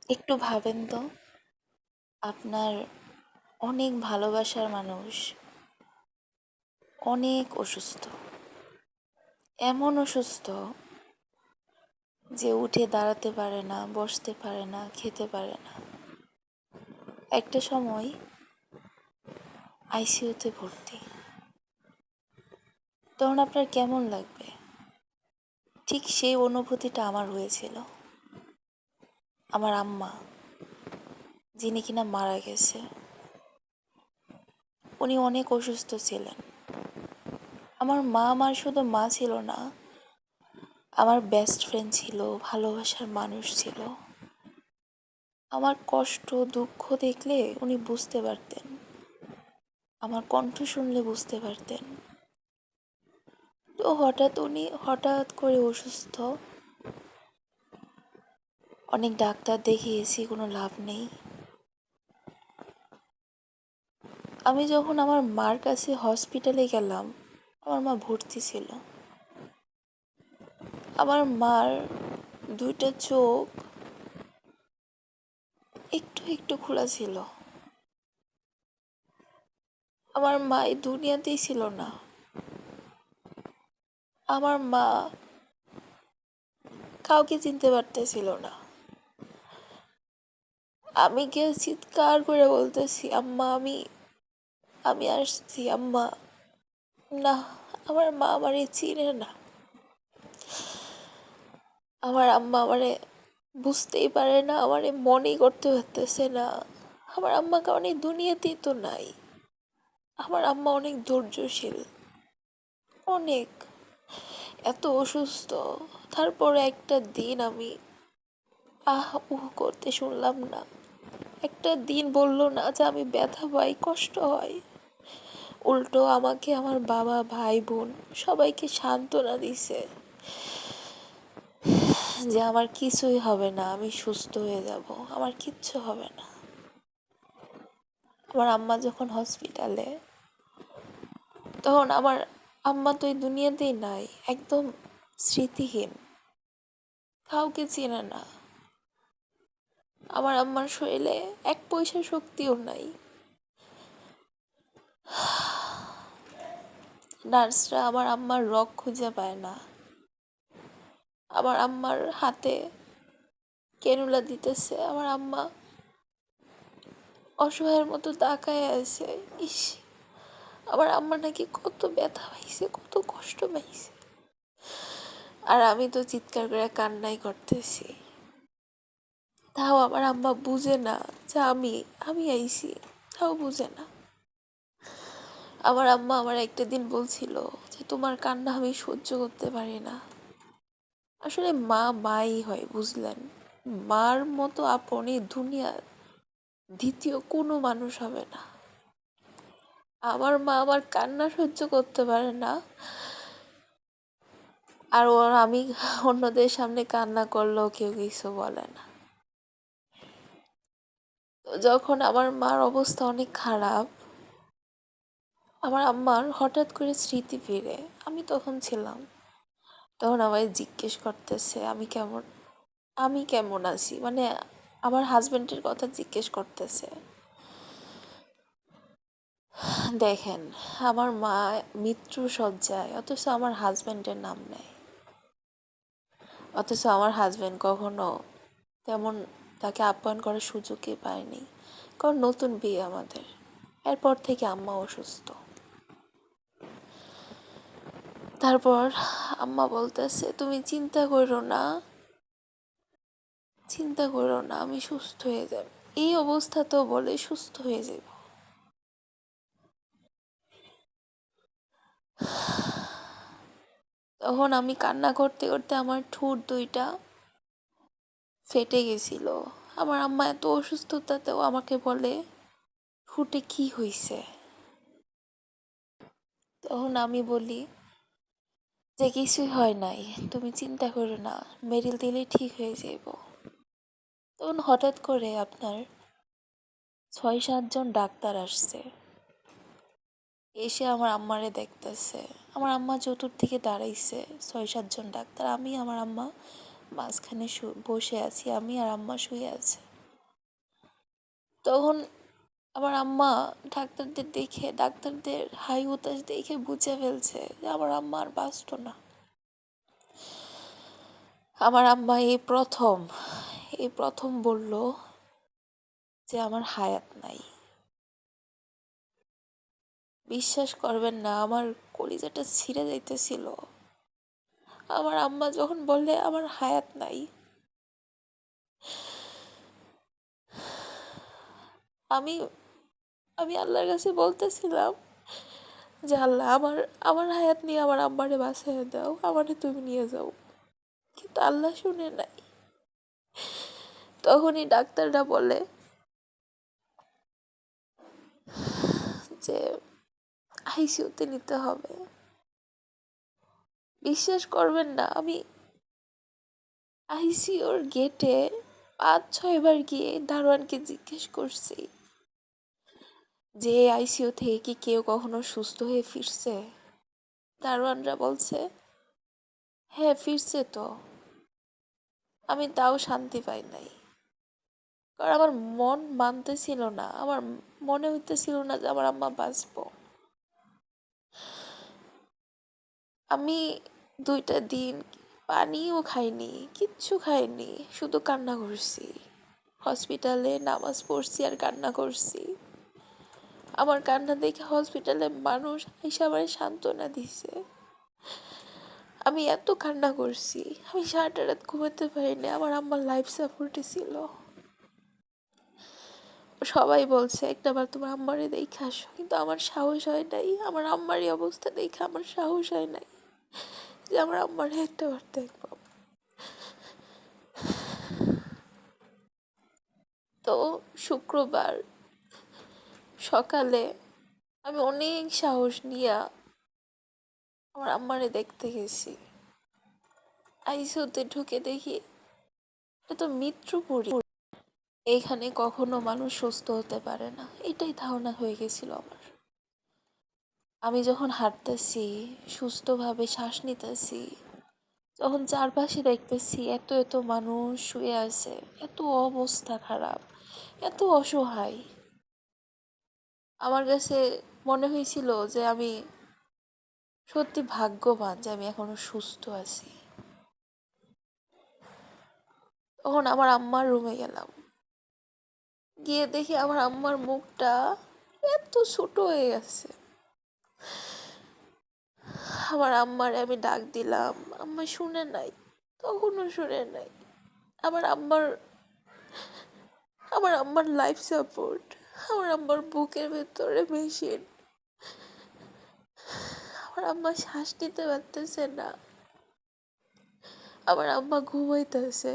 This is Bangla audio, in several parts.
একটু ভাবেন তো, আপনার অনেক ভালোবাসার মানুষ অনেক অসুস্থ, এমন অসুস্থ যে উঠে দাঁড়াতে পারে না, বসতে পারে না, খেতে পারে না। একটা সময় আইসিইউতে ভর্তি। তখন আপনার কেমন লাগবে? ঠিক সেই অনুভূতিটা আমার হয়েছিল। আমার আম্মা, যিনি কিনা মারা গেছে, উনি অনেক অসুস্থ ছিলেন। আমার মা আমার শুধু মা ছিল না, আমার বেস্ট ফ্রেন্ড ছিল, ভালোবাসার মানুষ ছিল। আমার কষ্ট দুঃখ দেখলে উনি বুঝতে পারতেন, আমার কণ্ঠ শুনলে বুঝতে পারতেন। তো উনি হঠাৎ করে অসুস্থ। অনেক ডাক্তার দেখিয়েছি, কোনো লাভ নেই। আমি যখন আমার মার কাছে হসপিটালে গেলাম, আমার মা ভর্তি ছিল। আমার মার দুইটা চোখ একটু একটু খোলা ছিল। আমার মা এই দুনিয়াতেই ছিল না। আমার মা কাউকে চিনতে পারতেছিল না। আমি গিয়ে চিৎকার করে বলতেছি, আম্মা আমি আমি আসছি আম্মা। না, আমার মা আমারে চিনে না। আমার আম্মা আমারে বুঝতেই পারে না, আমারে মনেই করতে পারতেছে না। আমার আম্মা কারণ এই দুনিয়াতেই তো নাই। আমার আম্মা অনেক ধৈর্যশীল, অনেক, এত অসুস্থ। তারপরে একটা দিন আমি আহ উহ করতে শুনলাম না। একটা দিন বলল না যে আমি ব্যথা পাই, কষ্ট হয়। উল্টো আমাকে আমার বাবা, ভাই, বোন সবাইকে সান্ত্বনা দিছে যে আমার কিছুই হবে না, আমি সুস্থ হয়ে যাব, আমার কিচ্ছু হবে না। আমার আম্মা যখন হসপিটালে, তখন আমার আম্মা তো এই দুনিয়াতেই নাই, একদম স্মৃতিহীন, কাউকে চেনে না। আমার আম্মার শরীরে এক পয়সা শক্তিও নাই। নার্সরা আমার আম্মার রগ খুঁজে পায় না। আমার আম্মার হাতে ক্যানুলা দিতেছে, আমার আম্মা অসহায়ের মতো তাকায় আছে। ইস, আমার আম্মা নাকি কত ব্যথা পাইছে, কত কষ্ট পাইছে। আর আমি তো চিৎকার করে কান্নাই করতেছি। তাও আমার আম্মা বুঝে না যে আমি আমি আইছি, তাও বুঝে না। আমার আম্মা আমার একটা দিন বলছিল যে তোমার কান্না আমি সহ্য করতে পারি না। আসলে মা মাই হয়, বুঝলেন? মার মতো আপন এই দুনিয়ার দ্বিতীয় কোনো মানুষ হবে না। আমার মা আমার কান্না সহ্য করতে পারে না, আর আমি অন্যদের সামনে কান্না করলেও কেউ কিছু বলে না। তো যখন আমার মার অবস্থা অনেক খারাপ, আমার আম্মার হঠাৎ করে স্মৃতি ফিরে। আমি তখন ছিলাম। তখন আমায় জিজ্ঞেস করতেছে আমি কেমন আছি, মানে আমার হাজবেন্ডের কথা জিজ্ঞেস করতেছে। দেখেন, আমার মা মৃত্যু শয্যায়, অথচ আমার হাজবেন্ডের নাম নেয়। অথচ আমার হাজবেন্ড কখনো তেমন তাকে আপ্যায়ন করার সুযোগই পায়নি, কারণ নতুন বিয়ে আমাদের। এরপর থেকে আম্মা অসুস্থ। তারপর আম্মা বলতেছে, তুমি চিন্তা করো না, চিন্তা করো না, আমি সুস্থ হয়ে যাব। এই অবস্থাতেও বলে সুস্থ হয়ে যাব। তখন আমি কান্না করতে করতে আমার ঠোঁট দুইটা ফেটে গেছিল। আমার আম্মা এত অসুস্থতাতেও আমাকে বলে, ঠোঁটে কি হয়েছে? তখন আমি বলি যে কিছুই হয় নাই, তুমি চিন্তা করো না, মেডিল দিলেই ঠিক হয়ে যাব। তখন হঠাৎ করে আপনার 6-7 জন ডাক্তার আসছে, এসে আমার আম্মারে দেখতেছে। আমার আম্মা চতুর্দিকে দাঁড়াইছে, 6-7 জন ডাক্তার। আমি আমার আম্মা মাঝখানে বসে আছি, আমি আর আম্মা শুয়ে আছে। তখন আমার আম্মা ডাক্তারদের হাই হুতাশ দেখে বুঝে ফেলছে যে আমার আম্মা আর বাঁচত না। আমার আম্মা এই প্রথম বলল যে আমার হায়াত নাই। বিশ্বাস করবেন না, আমার কলিজাটা ছিঁড়ে যাইতেছিল। আমার আম্মা যখন বললে আমার হায়াত নাই, আমি আমি আল্লাহর কাছে বলতেছিলাম যে আল্লাহ, আমার আমার হায়াত নিয়ে আমার আম্মারে বাঁচাইয়া দাও, আমারে তুমি নিয়ে যাও। কিন্তু আল্লাহ শুনে নাই। তখনই ডাক্তাররা বলে যে আইসিইউতে নিতে হবে। বিশ্বাস করবেন না, আমি আইসিইউর গেটে 5-6 বার গিয়ে দারোয়ানকে জিজ্ঞেস করছি যে আইসিইউ থেকে কি কেউ কখনো সুস্থ হয়ে ফিরছে। দারোয়ানরা বলছে হ্যাঁ ফিরছে তো। আমি তাও শান্তি পাই নাই, কারণ আমার মন মানতেছিল না, আমার মনে হইতেছিল না যে আমার আম্মা বাঁচবো। আমি 2টা দিন পানিও খাইনি, কিচ্ছু খাইনি, শুধু কান্না করছি। হসপিটালে নামাজ পড়ছি আর কান্না করছি। আমার কান্না দেখে হসপিটালে মানুষ এসে আমার সান্ত্বনা দিছে। আমি এত কান্না করছি, আমি সারাটা রাত ঘুমাতে পারিনি। আমার আম্মার লাইফ সাপোর্টে ছিল। সবাই বলছে একটাবার তোমার আম্মারে দেখে আসো, কিন্তু আমার সাহস হয় নাই। আমার আম্মারই অবস্থা দেখে আমার সাহস হয় নাই যে আমার আম্মারে একটাবার দেখবো। তো শুক্রবার সকালে আমি অনেক সাহস নিয়ে আমার আম্মারে দেখতে গেছি। আইসিইউতে ঢুকে দেখি এটা তো মৃত্যুপুরী, এইখানে কখনো মানুষ সুস্থ হতে পারে না, এটাই ধারণা হয়ে গেছিল আমার। আমি যখন হাঁটতেছি, সুস্থভাবে শ্বাস নিতেছি, যখন চারপাশে দেখতেছি এত এত মানুষ শুয়ে আছে, এত অবস্থা খারাপ, এত অসহায়, আমার কাছে মনে হয়েছিল যে আমি সত্যি ভাগ্যবান যে আমি এখনো সুস্থ আছি। তখন আমার আম্মার রুমে গেলাম, গিয়ে দেখি আমার আম্মার মুখটা এত ছোট হয়ে গেছে। আমার আম্মারে আমি ডাক দিলাম, আম্মা শুনে নাই, তখনও শুনে নাই। আমার আম্মার আমার আম্মার লাইফ সাপোর্ট, আমার আম্মার বুকের ভেতরে মেশিন, আমার আম্মা শ্বাস নিতে পারতেছে না। আমার আম্মা ঘুমাইতেছে।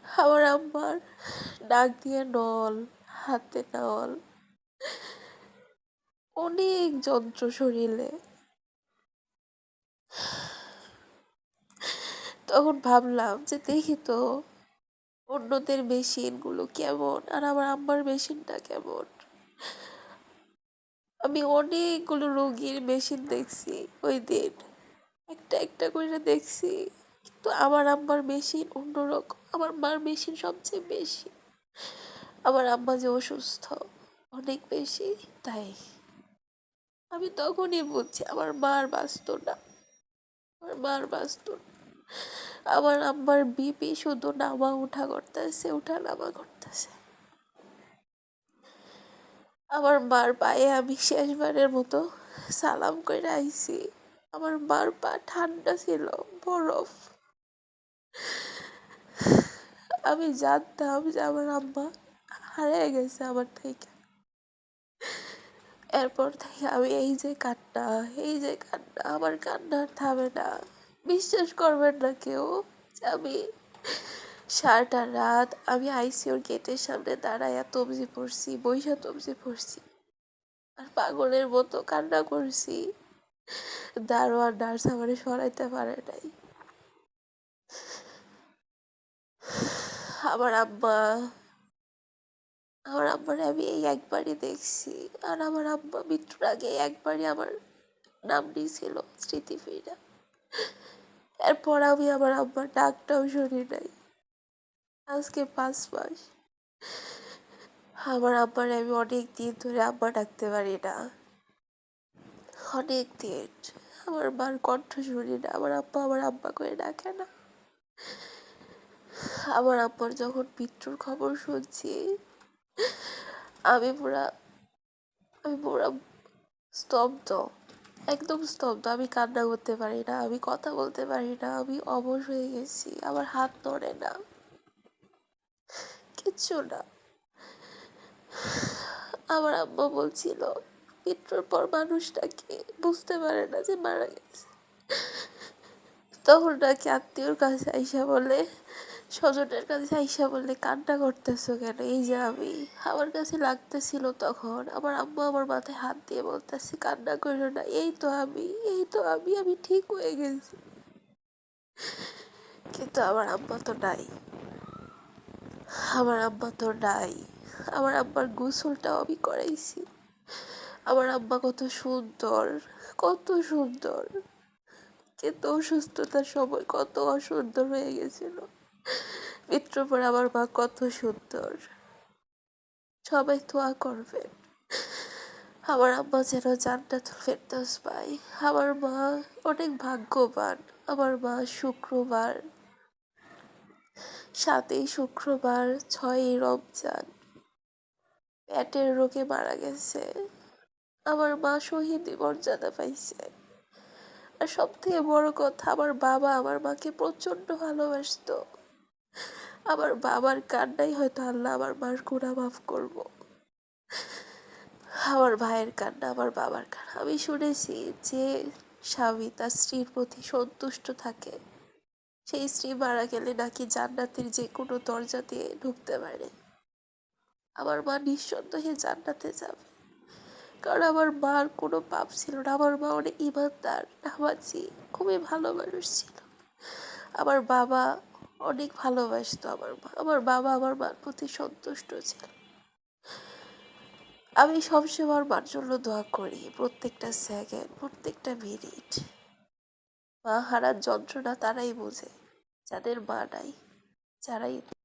আমার আম্মার নাক দিয়ে নল, হাতে নল, অনেক যন্ত্র শরীরে। তখন ভাবলাম যে দেখি তো অন্যদের মেশিনগুলো কেমন আর আমার আম্মার মেশিনটা কেমন। আমি অনেকগুলো রোগীর মেশিন দেখছি ওই দিন, একটা একটা করে দেখছি, কিন্তু আমার আম্মার মেশিন অন্যরকম। আমার মার মেশিন সবচেয়ে বেশি। আমার আম্মা যে অসুস্থ অনেক বেশি, তাই আমি তখনই বুঝছি আমার মার বাঁচত না, আমার মার বাঁচত না। আমার আম্মার বিপি শুধু নামা উঠা করতেছে, উঠা নামা করতেছে। আমার মার পায়ে আমি শেষবারের মতো সালাম করে আইছি। আমার মার পা ঠান্ডা ছিল, বরফ। আমি জানতাম যে আমার আম্মা হারিয়ে গেছে আমার থেকে। এরপর থেকে আমি এই যে কান্না, আমার কান্না আর থামে না। বিশ্বাস করবেন না কেউ যে আমি সারাটা রাত আমি আইসিইউর গেটের সামনে দাঁড়াইয়া তবজি পড়ছি, বইসা তবজি পড়ছি আর পাগলের মতো কান্না করছি। দারোয়ান নার্স আমারে সরাইতে পারে নাই। আমার আব্বা আমার আব্বারে আমি এই একবারই দেখছি। আর আমার আব্বা মৃত্যুর আগে একবারই আমার নাম নিয়েছিল স্মৃতি ফিরা। এরপর আমি আমার আব্বার ডাকটাও শুনি নাই। আজকে 5 মাস আমার আব্বারে আমি অনেক দিন ধরে আব্বা ডাকতে পারি না, অনেক দিন। আমার মার কণ্ঠ শুনি না, আমার আব্বা আমার আব্বা করে ডাকে না। আমার আব্বার যখন মৃত্যুর খবর শুনছি আমি পুরা আমি পুরা স্তব্ধ, একদম স্তব্ধ। আমি কান্না করতে পারি না, আমি কথা বলতে পারি না, আমি অবশ হয়ে গেছি, আমার হাত নড়ে না, কিচ্ছু না। আমার আম্মা বলছিল মৃত্যুর পর মানুষ নাকি বুঝতে পারে না যে মারা গেছে। তখন নাকি আত্মীয়র কাছে আইসা বলে, স্বজনের কাছে আইসা বললে কান্না করতেছো কেন? এই যে আমি, আমার কাছে লাগতেছিল তখন আমার আম্মা আমার মাথায় হাত দিয়ে বলতেছে কান্না করো না, এই তো আমি, এই তো আমি ঠিক হয়ে গেছি। কিন্তু আমার আম্মা তো নাই, আমার আব্বা তো নাই। আমার আব্বার গোসলটাও আমি করাইছি। আমার আব্বা কত সুন্দর, কত সুন্দর, কিন্তু অসুস্থতার সময় কত অসুন্দর হয়ে গেছিল। মৃত্যুর পর আমার মা কত সুন্দর। সবাই দোয়া করবেন আমার আম্মা যেন জান্নাতুল ফেরদৌস পায়। আমার মা অনেক ভাগ্যবান। আমার মা শুক্রবার, 7ই শুক্রবার 6ই রমজান পেটের রোগে মারা গেছে। আমার মা শহীদ মর্যাদা পাইছে। আর সব থেকে বড় কথা, আমার বাবা আমার মাকে প্রচন্ড ভালোবাসতো। আমার বাবার কান্নাই হয়তো আল্লাহ আমার মার গুনাহ মাফ করবো। আমার ভাইয়ের কান্না, আমার বাবার কান্না। আমি শুনেছি যে স্বামী তার স্ত্রীর প্রতি সন্তুষ্ট থাকে, সেই স্ত্রী মারা গেলে নাকি জান্নাতের যে কোনো দরজা দিয়ে ঢুকতে পারে। আমার মা নিঃসন্দেহে জান্নাতে যাবে, কারণ আমার মার কোনো পাপ ছিল না। আমার মা অনেক ইমানদার, নামাজি, খুবই ভালো মানুষ ছিল। আমার বাবা অনেক ভালোবাসতো আমার মা। আমার বাবা আমার মার প্রতি সন্তুষ্ট ছিল। আমি সবসময় আমার মার জন্য দোয়া করি, প্রত্যেকটা সেকেন্ড, প্রত্যেকটা মিনিট। মা হারার যন্ত্রণা তারাই বোঝে যাদের মা নাই, যারাই